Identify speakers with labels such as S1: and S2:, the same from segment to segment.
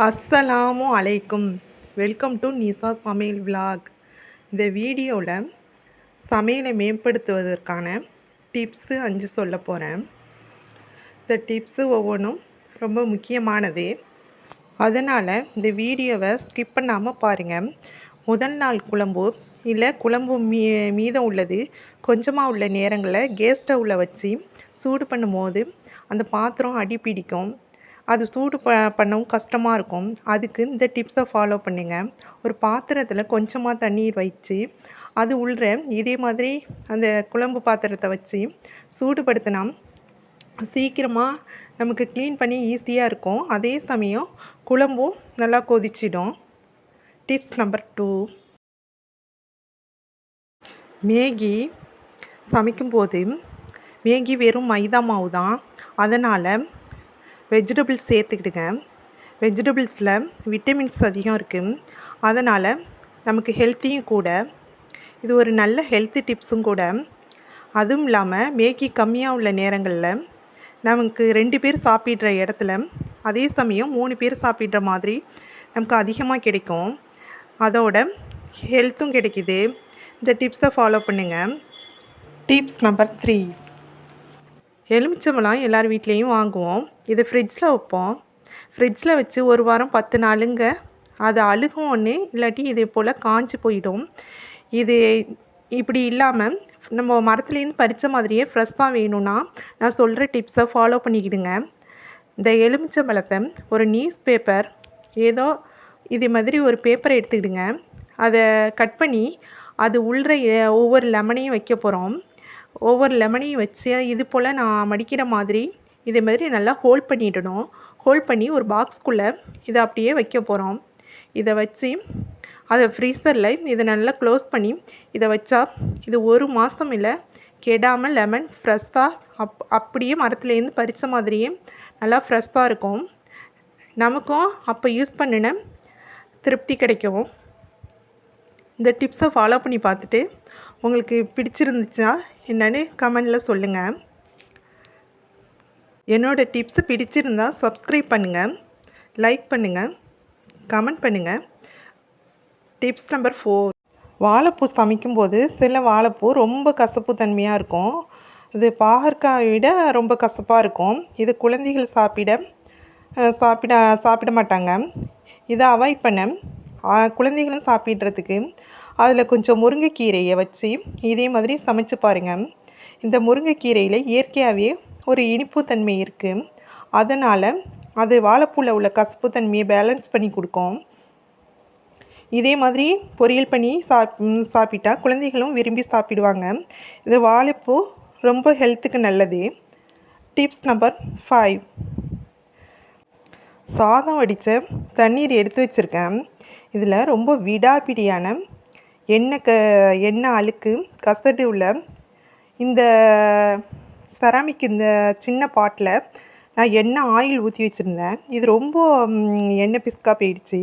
S1: அஸ்ஸலாமு அலைக்கும். Welcome to நிசா சமையல் விலாக். இந்த வீடியோவில் சமையலை மேம்படுத்துவதற்கான டிப்ஸு 5 சொல்ல போகிறேன். இந்த டிப்ஸு ஒவ்வொன்றும் ரொம்ப முக்கியமானது. அதனால் இந்த வீடியோவை ஸ்கிப் பண்ணாமல் பாருங்கள். முதல் நாள் குழம்பு இல்லை குழம்பு மீதம் உள்ளது கொஞ்சமாக உள்ள நேரங்களில் கேஸ் ஸ்டவ்வில் வச்சு சூடு பண்ணும்போது அந்த பாத்திரம் அடி பிடிக்கும். அது சூடு பண்ணவும் கஷ்டமாக இருக்கும். அதுக்கு இந்த டிப்ஸை ஃபாலோ பண்ணுங்க. ஒரு பாத்திரத்தில் கொஞ்சமாக தண்ணீர் வச்சு அது உள்ள இதே மாதிரி அந்த குழம்பு பாத்திரத்தை வச்சு சூடுபடுத்தினா சீக்கிரமாக நமக்கு க்ளீன் பண்ணி ஈஸியாக இருக்கும். அதே சமயம் குழம்பும் நல்லா கொதிச்சிடும். டிப்ஸ் நம்பர் 2, மேகி சமைக்கும்போது மேகி வெறும் மைதா மாவு தான். அதனால் வெஜிடபிள்ஸ் சேர்த்துக்கிடுங்க. வெஜிடபிள்ஸில் விட்டமின்ஸ் அதிகம் இருக்குது. அதனால் நமக்கு ஹெல்த்தியும் கூட. இது ஒரு நல்ல ஹெல்த்தி டிப்ஸும் கூட. அதுவும் இல்லாமல் மேகி கம்மியாக உள்ள நேரங்களில் நமக்கு 2 பேர் சாப்பிட்ற இடத்துல அதே சமயம் 3 பேர் சாப்பிட்ற மாதிரி நமக்கு அதிகமாக கிடைக்கும். அதோட ஹெல்த்தும் கிடைக்கிது. இந்த டிப்ஸை ஃபாலோ பண்ணுங்கள். டிப்ஸ் நம்பர் 3, எலுமிச்சம்பழம் எல்லார் வீட்லேயும் வாங்குவோம். இது ஃப்ரிட்ஜில் வைப்போம். ஃப்ரிட்ஜில் வச்சு 1 வாரம் 10 நாளுங்க அது அழுகும் ஒன்று, இல்லாட்டி இதே போல் காஞ்சி போயிடும். இது இப்படி இல்லாமல் நம்ம மரத்துலேருந்து பறித்த மாதிரியே ஃப்ரெஷ்ஷாக வேணும்னா நான் சொல்கிற டிப்ஸை ஃபாலோ பண்ணிக்கிடுங்க. இந்த எலுமிச்சம்பழத்தை ஒரு நியூஸ் பேப்பர் ஏதோ இதே மாதிரி ஒரு பேப்பரை எடுத்துக்கிடுங்க. அதை கட் பண்ணி அது உள்ள ஒவ்வொரு லெமனையும் வைக்க போகிறோம். ஒவ்வொரு லெமனையும் வச்சு இது போல் நான் மடிக்கிற மாதிரி இதே மாதிரி நல்லா ஹோல்ட் பண்ணிடணும். ஹோல்ட் பண்ணி ஒரு பாக்ஸ்க்குள்ளே இதை அப்படியே வைக்க போகிறோம். இதை வச்சு அதை ஃப்ரீசரில் இதை நல்லா க்ளோஸ் பண்ணி இதை வச்சா இது 1 மாதம் இல்லை கெடாமல் லெமன் ஃப்ரெஷ்ஷாக அப்படியே மரத்துலேருந்து பறித்த மாதிரியே நல்லா ஃப்ரெஷ்ஷாக இருக்கும். நமக்கும் அப்போ யூஸ் பண்ணின திருப்தி கிடைக்கும். இந்த டிப்ஸை ஃபாலோ பண்ணி பார்த்துட்டு உங்களுக்கு பிடிச்சிருந்துச்சுன்னா என்னென்னு கமெண்டில் சொல்லுங்கள். என்னோடய டிப்ஸு பிடிச்சிருந்தா சப்ஸ்கிரைப் பண்ணுங்கள், லைக் பண்ணுங்கள், கமெண்ட் பண்ணுங்கள். டிப்ஸ் நம்பர் 4, வாழைப்பூ சமைக்கும்போது சில வாழைப்பூ ரொம்ப கசப்பு தன்மையாக இருக்கும். இது பாகற்காயை விட ரொம்ப கசப்பாக இருக்கும். இது குழந்தைகள் சாப்பிட மாட்டாங்க. இதை அவாய்ட் பண்ண குழந்தைகளும் சாப்பிட்றதுக்கு அதில் கொஞ்சம் முருங்கைக்கீரையை வச்சு இதே மாதிரி சமைச்சு பாருங்கள். இந்த முருங்கைக்கீரையில் இயற்கையாகவே ஒரு இனிப்பு தன்மை இருக்குது. அதனால் அது வாழைப்பூவில் உள்ள கசப்பு தன்மையை பேலன்ஸ் பண்ணி கொடுக்கும். இதே மாதிரி பொரியல் பண்ணி சாப்பிட்டா குழந்தைகளும் விரும்பி சாப்பிடுவாங்க. இது வாழைப்பூ ரொம்ப ஹெல்த்துக்கு நல்லது. டிப்ஸ் நம்பர் 5, சாதம் வடித்த தண்ணீர் எடுத்து வச்சுருக்கேன். இதில் ரொம்ப விடாப்பிடியான எண்ணெய் அழுக்கு கசடு உள்ள இந்த செராமிக் இந்த சின்ன பாட்டில் நான் ஆயில் ஊற்றி வச்சுருந்தேன். இது ரொம்ப எண்ணெய் பிஸ்கா போயிடுச்சு.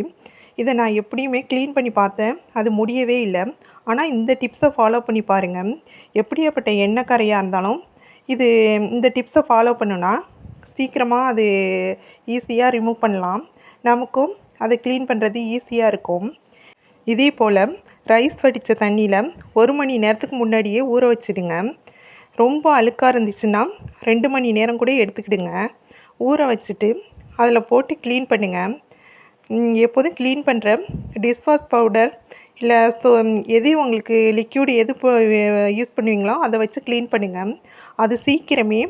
S1: இதை நான் எப்படியுமே க்ளீன் பண்ணி பார்த்தேன், அது முடியவே இல்லை. ஆனால் இந்த டிப்ஸை ஃபாலோ பண்ணி பாருங்கள். எப்படியாப்பட்ட எண்ணெய் கரையாக இருந்தாலும் இந்த டிப்ஸை ஃபாலோ பண்ணுன்னா சீக்கிரமாக அது ஈஸியாக ரிமூவ் பண்ணலாம். நமக்கும் அதை க்ளீன் பண்ணுறது ஈஸியாக இருக்கும். இதே போல் ரைஸ் வடித்த தண்ணியில் 1 மணி நேரத்துக்கு முன்னாடியே ஊற வச்சுடுங்க. ரொம்ப அழுக்காக இருந்துச்சுன்னா 2 மணி நேரம் கூட எடுத்துக்கிடுங்க. ஊற வச்சுட்டு அதில் போட்டு க்ளீன் பண்ணுங்கள். எப்போதும் க்ளீன் பண்ணுற டிஷ்வாஷ் பவுடர் இல்லை எது உங்களுக்கு லிக்யூட் எது யூஸ் பண்ணுவீங்களோ அதை வச்சு க்ளீன் பண்ணுங்கள். அது சீக்கிரமே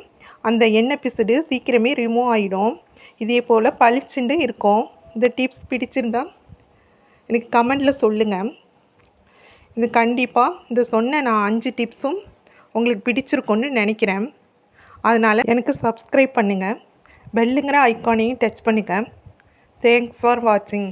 S1: அந்த எண்ணெய் பிசுடு சீக்கிரமே ரிமூவ் ஆகிடும். இதே போல் பளிச்சுண்டு இருக்கும். இந்த டிப்ஸ் பிடிச்சிருந்தா எனக்கு கமெண்டில் சொல்லுங்கள். இது கண்டிப்பாக இந்த சொன்ன நான் 5 டிப்ஸும் உங்களுக்கு பிடிச்சிருக்குன்னு நினைக்கிறேன். அதனால் எனக்கு சப்ஸ்கிரைப் பண்ணுங்கள், பெல்லுங்கிற ஐக்கானையும் டச் பண்ணுங்கள். தேங்க்ஸ் ஃபார் வாட்சிங்.